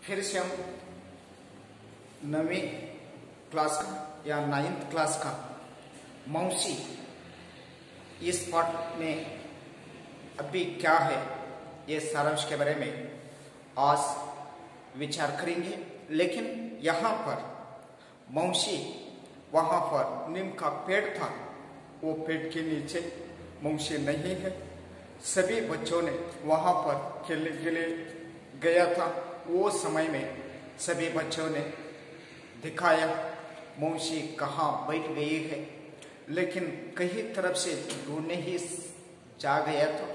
फिर से हम 9वीं क्लास का या 9th क्लास का मौसी इस पाठ में अभी क्या है ये सारांश के बारे में आज विचार करेंगे। लेकिन यहाँ पर मौसी वहाँ पर नीम का पेड़ था, वो पेड़ के नीचे मौसी नहीं है। सभी बच्चों ने वहाँ पर खेलने के लिए गया था। वो समय में सभी बच्चों ने दिखाया मौसी कहाँ बैठ गई है, लेकिन कई तरफ से ढूंढने ही जा गया था,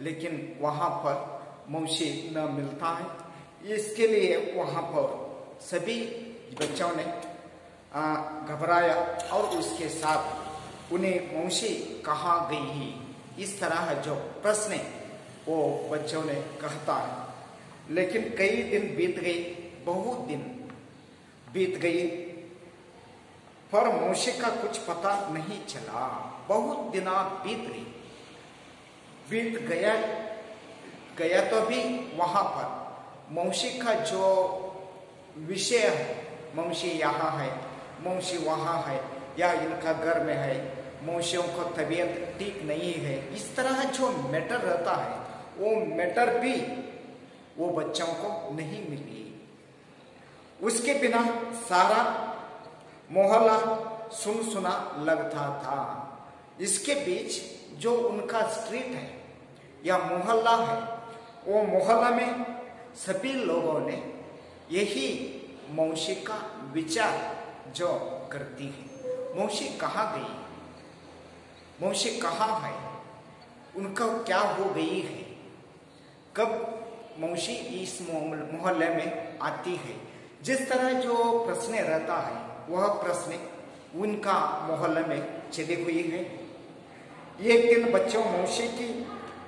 लेकिन वहाँ पर मौसी न मिलता है। इसके लिए वहाँ पर सभी बच्चों ने घबराया और उसके साथ उन्हें मौसी कहाँ गई, इस तरह जो प्रश्न वो बच्चों ने कहता है। लेकिन कई दिन बीत गए, बहुत दिन बीत गए, पर मौसी का कुछ पता नहीं चला। बहुत दिन बीत गया तो भी वहां पर मौसी का जो विषय है, मौसी यहाँ है, मौसी वहाँ है, या इनका घर में है, मौसियों को तबीयत ठीक नहीं है, इस तरह जो मैटर रहता है वो मैटर भी वो बच्चों को नहीं मिली। उसके बिना सारा मोहल्ला सुनसुना लगता था। इसके बीच जो उनका स्ट्रीट है या मोहल्ला है, वो मोहल्ला में सभी लोगों ने यही मौसी का विचार जो करती है, मौसी कहाँ गई, मौसी कहाँ है, उनका क्या हो गई है, कब मौसी इस मोहल्ले में आती है। जिस तरह जो प्रश्न रहता है वह प्रश्न उनका मोहल्ले में चली हुई है। एक दिन बच्चों मौसी की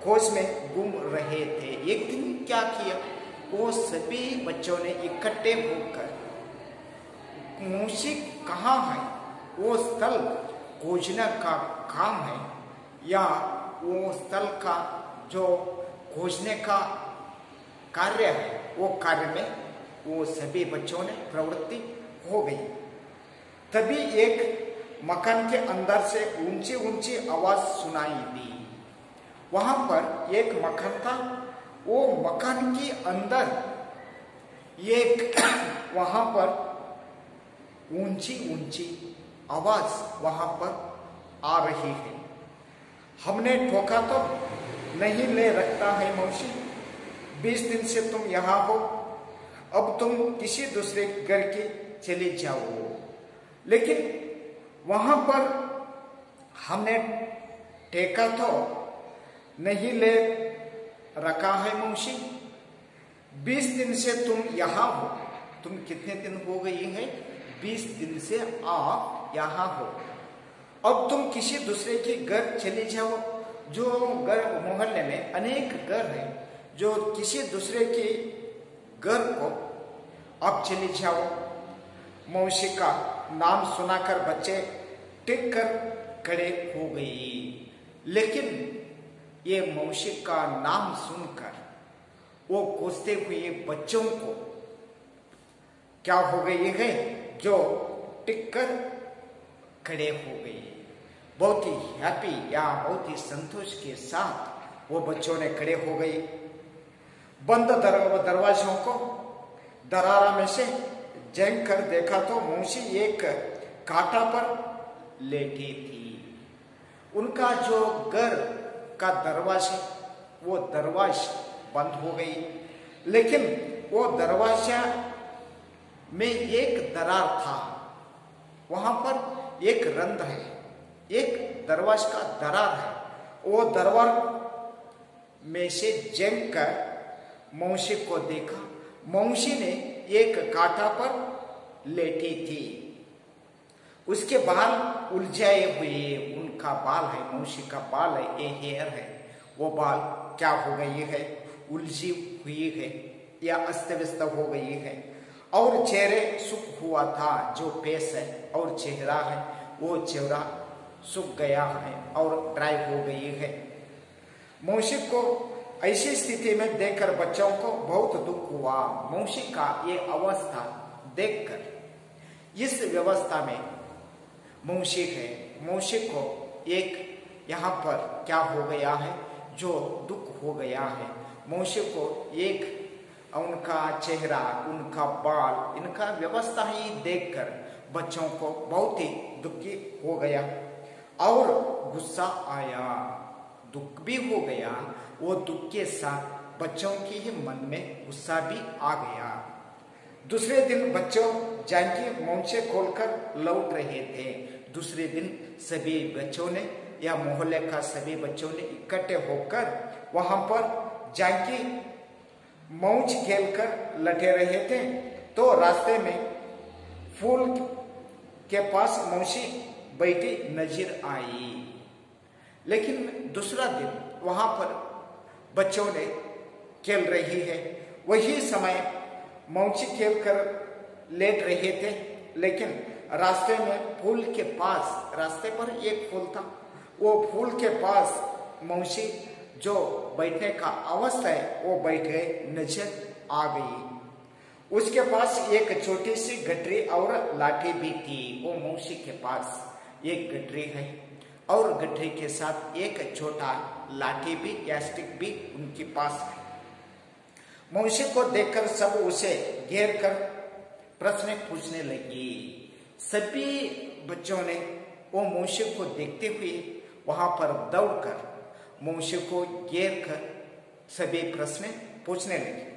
खोज में घूम रहे थे। एक दिन क्या किया, वो सभी बच्चों ने इकट्ठे होकर मौसी कहाँ है वो स्थल खोजने का काम है, या वो स्थल का जो खोजने का कार्य है, वो कार्य में वो सभी बच्चों ने प्रवृत्ति हो गई। तभी एक मकान के अंदर से ऊंची ऊंची आवाज सुनाई दी। वहां पर एक मकान था, वो मकान के अंदर एक वहां पर ऊंची ऊंची आवाज वहां पर आ रही है। हमने ठोका तो नहीं ले रखता है मौसी, 20 दिन से तुम यहाँ हो, अब तुम किसी दूसरे घर की चले जाओ। लेकिन वहां पर हमने ठेका तो नहीं ले रखा है मौसी, 20 दिन से तुम यहाँ हो। तुम कितने दिन हो गई है? 20 दिन से आप यहाँ हो, अब तुम किसी दूसरे के घर चले जाओ। जो घर मोहल्ले में अनेक घर है, जो किसी दूसरे के घर को आप चले जाओ। मौसी का नाम सुनाकर बच्चे टिक कर खड़े हो गई। लेकिन ये मौसी का नाम सुनकर वो कोसते हुए बच्चों को क्या हो गई है, जो टिक कर खड़े हो गई। बहुत ही हैप्पी या बहुत ही संतोष के साथ वो बच्चों ने खड़े हो गए। बंद दरवाजों को दरारा में से झांक कर देखा तो मौसी एक कांटा पर लेटी थी। उनका जो घर का दरवाजा, वो दरवाजा बंद हो गई, लेकिन वो दरवाजा में एक दरार था। वहां पर एक रंध्र है, एक दरवाजा का दरार है। वो दरबार में से झांक कर मौसी को देखा। मौसी ने एक कांटा पर लेटी थी, उसके बाल उलझाए हुए, उनका बाल है, मौसी का बाल है, ये हेयर है, वो बाल क्या हो गई है, उलझी हुई है या अस्त व्यस्त हो गई है। और चेहरे सूख हुआ था, जो फेस है और चेहरा है, वो चेहरा सूख गया है और ड्राई हो गई है। मौसी को ऐसी स्थिति में देखकर बच्चों को बहुत दुख हुआ। मौसी का ये अवस्था देखकर इस व्यवस्था में मौसी है, मौसी को एक यहाँ पर क्या हो गया है, जो दुख हो गया है। मौसी को एक उनका चेहरा, उनका बाल, इनका व्यवस्था ही देखकर बच्चों को बहुत ही दुखी हो गया और गुस्सा आया, दुख भी हो गया। वो दुख के साथ बच्चों के ही मन में गुस्सा भी आ गया। दूसरे दिन बच्चों जानकी मौचे खोलकर लौट रहे थे। दूसरे दिन सभी बच्चों ने या मोहल्ले का सभी बच्चों ने इकट्ठे होकर वहां पर जानकी मौज खेलकर लटे रहे थे। तो रास्ते में फूल के पास मौसी बैठी नजर आई। लेकिन दूसरा दिन वहां पर बच्चों ने खेल रही है। वही समय मौसी खेलकर लेट रहे थे, लेकिन रास्ते में फूल के पास, रास्ते पर एक फूल था, वो फूल के पास मौसी जो बैठने का अवस्था है वो बैठ गए, नजर आ गई। उसके पास एक छोटी सी गठरी और लाठी भी थी। वो मौसी के पास एक गठरी है और गठरी के साथ एक छोटा लाठी भी या स्टिक भी उनके पास है। मौसी को देखकर सब उसे घेर कर प्रश्न पूछने लगी। सभी बच्चों ने वो मौसी को देखते हुए वहां पर दौड़कर मौसी को घेर कर सभी प्रश्न पूछने लगे।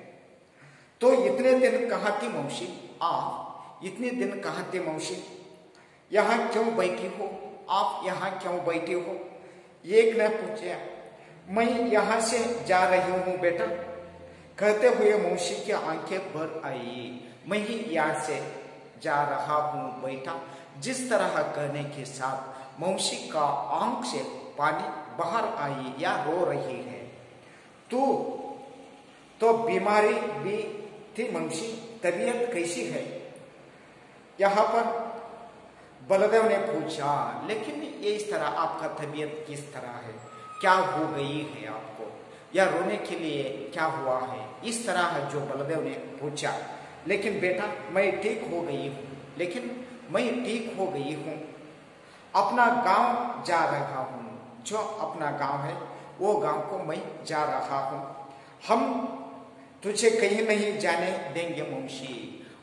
तो इतने दिन कहाँ थी मौसी, आप इतने दिन कहाँ थे मौसी, यहाँ क्यों बैठी हो, आप यहाँ क्यों बैठी हो। एक ने पूछा, मैं यहाँ से जा रही हूँ बेटा। कहते हुए मौसी की आंखें भर आई। मैं ही यहाँ से जा रहा हूँ बेटा। जिस तरह कहने के साथ मौसी का आंख से पानी बाहर आई या रो रही है। तू तो बीमारी भी थी मौसी, तबीयत कैसी है। यहाँ पर बलदेव ने पूछा, लेकिन ये इस तरह आपका तबीयत किस तरह है, क्या हो गई है आपको, या रोने के लिए क्या हुआ है, इस तरह जो बलदेव ने पूछा। लेकिन बेटा मैं ठीक हो गई हूँ, लेकिन मैं ठीक हो गई हूँ, अपना गांव जा रहा हूँ। जो अपना गांव है वो गांव को मैं जा रहा हूँ। हम तुझे कहीं नहीं जाने देंगे मौसी।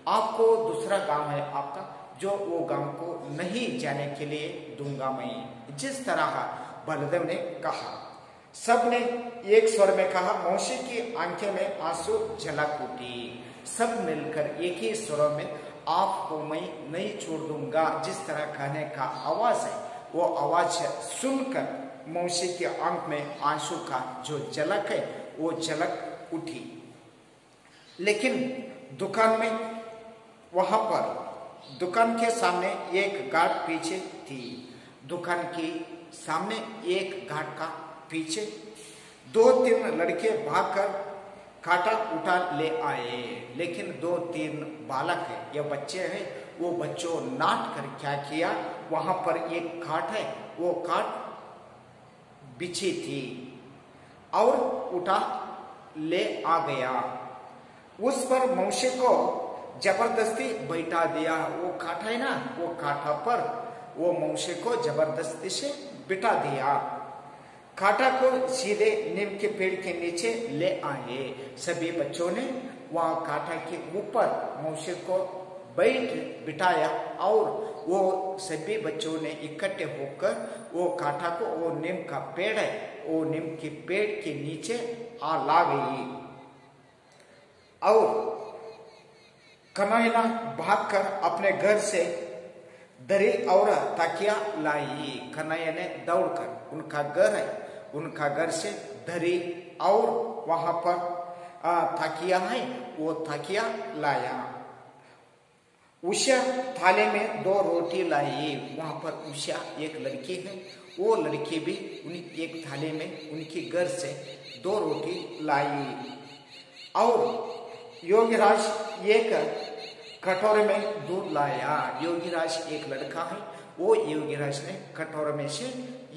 आपको दूसरा गांव है आपका, जो वो गांव को नहीं जाने के लिए दूंगा मैं। जिस तरह बलदेव ने कहा, सब ने एक स्वर में कहा। मौसी की आंखें में आंसू झलक उठी। सब मिलकर एक ही स्वर में, आपको मैं नहीं छोड़ दूंगा, जिस तरह कहने का आवाज है वो आवाज सुनकर मौसी की आंख में आंसू का जो झलक है वो झलक उठी। लेकिन दुकान में, वहां पर दुकान के सामने एक घाट पीछे थी। दुकान के सामने एक घाट का पीछे 2-3 लड़के भागकर कांटा उठा ले आए। लेकिन 2-3 बालक है या बच्चे हैं, वो बच्चों नाट कर क्या किया, वहां पर एक खाट है, वो खाट बिछी थी और उठा ले आ गया। उस पर मौसी को जबरदस्ती बैठा दिया। वो काठा है ना, वो काठा पर वो मौसी को जबरदस्ती से बिठा दिया। काठा को सीधे नीम के पेड़ के नीचे ले आए। सभी बच्चों ने वहां काठा के ऊपर मौसी को बिठाया और वो सभी बच्चों ने इकट्ठे होकर वो काठा को, वो नीम का पेड़ है, वो नीम के पेड़ के नीचे ला गई। और कनैया भागकर अपने घर से दरी और तकिया लाई। कन्हैया ने दौड़कर, उनका घर है, उनका घर से दरी और वहां पर तकिया है, वो तकिया लाया। उषा थाले में 2 रोटी लाई। वहां पर उषा एक लड़की है, वो लड़की भी एक थाले में उनके घर से 2 रोटी लाई। और योगीराज एक कटोरे में दूध लाया। योगीराज एक लड़का है, वो योगीराज ने कटोरे में से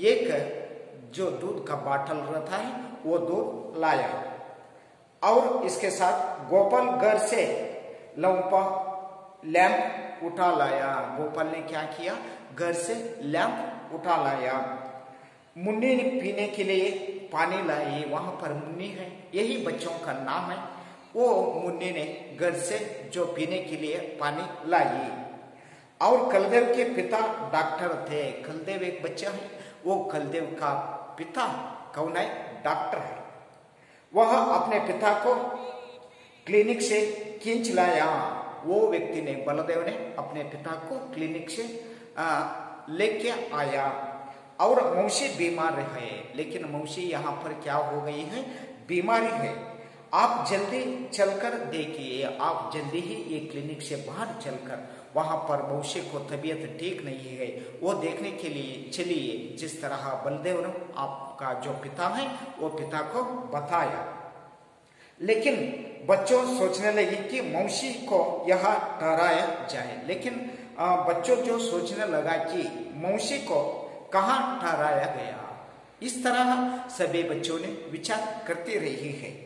एक जो दूध का बाटल रहता है वो दूध लाया और इसके साथ गोपाल घर से लैंप उठा लाया। गोपाल ने क्या किया, घर से लैंप उठा लाया। मुन्नी ने पीने के लिए पानी लाई, वहां पर मुन्नी है, यही बच्चों का नाम है। वो मुन्नी ने घर से जो पीने के लिए पानी लाई। और कलदेव के पिता डॉक्टर थे। कलदेव एक बच्चा है, वो कलदेव का पिता कौन है, डॉक्टर है। वह अपने पिता को क्लिनिक से खींच लाया। वो व्यक्ति ने, बलदेव ने अपने पिता को क्लिनिक से लेके आया। और मौसी बीमार है, लेकिन मौसी यहाँ पर क्या हो गई है, बीमारी है। आप जल्दी चलकर देखिए, आप जल्दी ही ये क्लिनिक से बाहर चलकर, वहां पर मौसी को तबीयत ठीक नहीं है, वो देखने के लिए चलिए। जिस तरह बलदेव ने आपका जो पिता है वो पिता को बताया। लेकिन बच्चों सोचने लगे कि मौसी को यहाँ ठहराया जाए। लेकिन बच्चों जो सोचने लगा कि मौसी को कहाँ ठहराया गया, इस तरह सभी बच्चों ने विचार करते रही है।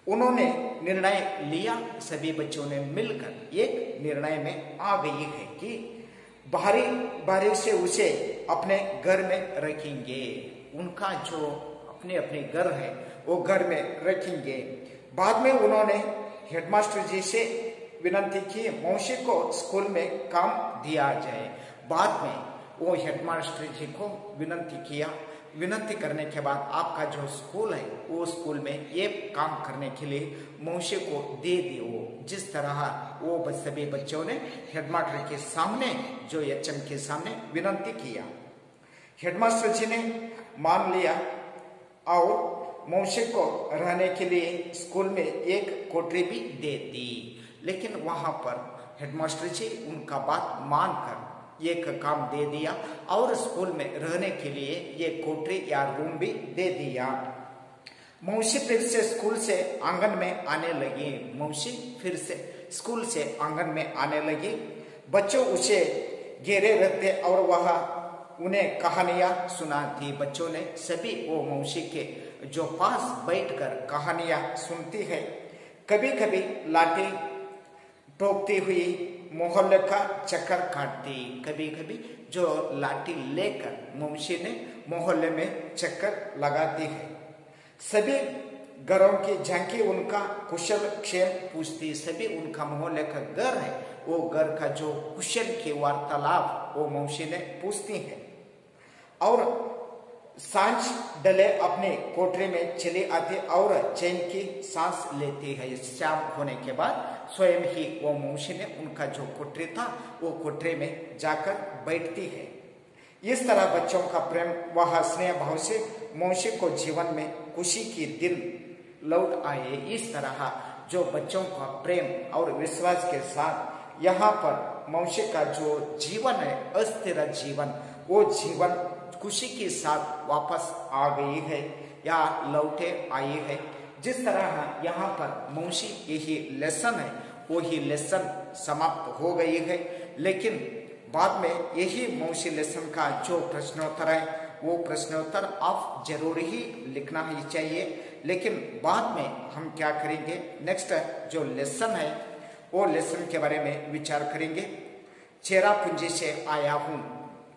उन्होंने निर्णय लिया, सभी बच्चों ने मिलकर एक निर्णय में आ गई है कि बाहरी बाहरी से उसे अपने घर में रखेंगे। उनका जो अपने अपने घर है वो घर में रखेंगे। बाद में उन्होंने हेडमास्टर जी से विनती की मौसी को स्कूल में काम दिया जाए। बाद में वो हेडमास्टर जी को विनती किया। विनती करने के बाद आपका जो स्कूल है वो स्कूल में ये काम करने के लिए मौसी को दे दियो। जिस तरह वो सभी बच्चों ने हेडमास्टर के सामने, जो एचएम के सामने विनती किया। हेडमास्टर जी ने मान लिया और मौसी को रहने के लिए स्कूल में एक कोठरी भी दे दी। लेकिन वहां पर हेडमास्टर जी उनका बात मानकर एक काम दे दिया और स्कूल में रहने के लिए ये कोठरी या रूम भी दे दिया। मौसी फिर से स्कूल से आंगन में आने लगी। मौसी फिर से स्कूल से आंगन में आने लगी। बच्चों उसे घेरे रहते और वह उन्हें कहानियां सुनाती। बच्चों ने सभी वो मौसी के जो पास बैठकर कहानियां सुनती है। कभी कभी लाठी ठोकती हुई मोहल्ले का चक्कर काटती। कभी कभी जो लाठी लेकर मौसी ने मोहल्ले में चक्कर लगाती है। सभी घरों की झांकी उनका कुशल क्षेम पूछती। सभी उनका मोहल्ले का घर है, वो घर का जो कुशल की वार्तालाप वो मौसी ने पूछती है। और सांझ डले अपने कोठरी में चली आती और चैन की सांस लेती है। शाम होने के बाद स्वयं ही वो मौसी ने उनका जो कोठरी था वो कोठरी में जाकर बैठती है। इस तरह बच्चों का प्रेम वह स्नेह भाव से मौसी को जीवन में खुशी की दिन लौट आए। इस तरह जो बच्चों का प्रेम और विश्वास के साथ यहाँ पर मौसी का जो जीवन है, अस्थिर जीवन, वो जीवन खुशी के साथ वापस आ गई है या लौटे आई है। जिस तरह यहाँ पर मौसी यही लेसन है, वही लेसन समाप्त हो गई है। लेकिन बाद में यही मौसी लेसन का जो प्रश्नोत्तर है वो प्रश्नोत्तर आप जरूर ही लिखना ही चाहिए। लेकिन बाद में हम क्या करेंगे, नेक्स्ट जो लेसन है वो लेसन के बारे में विचार करेंगे। चेरापूंजी से आया हूँ,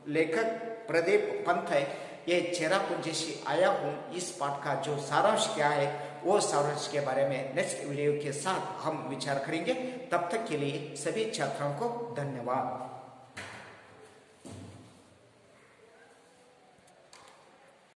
लेखक प्रदीप पंत है। ये चेरापूंजी से आया हूँ, इस पाठ का जो सारांश क्या है वो सारांश के बारे में नेक्स्ट वीडियो के साथ हम विचार करेंगे। तब तक के लिए सभी छात्रों को धन्यवाद।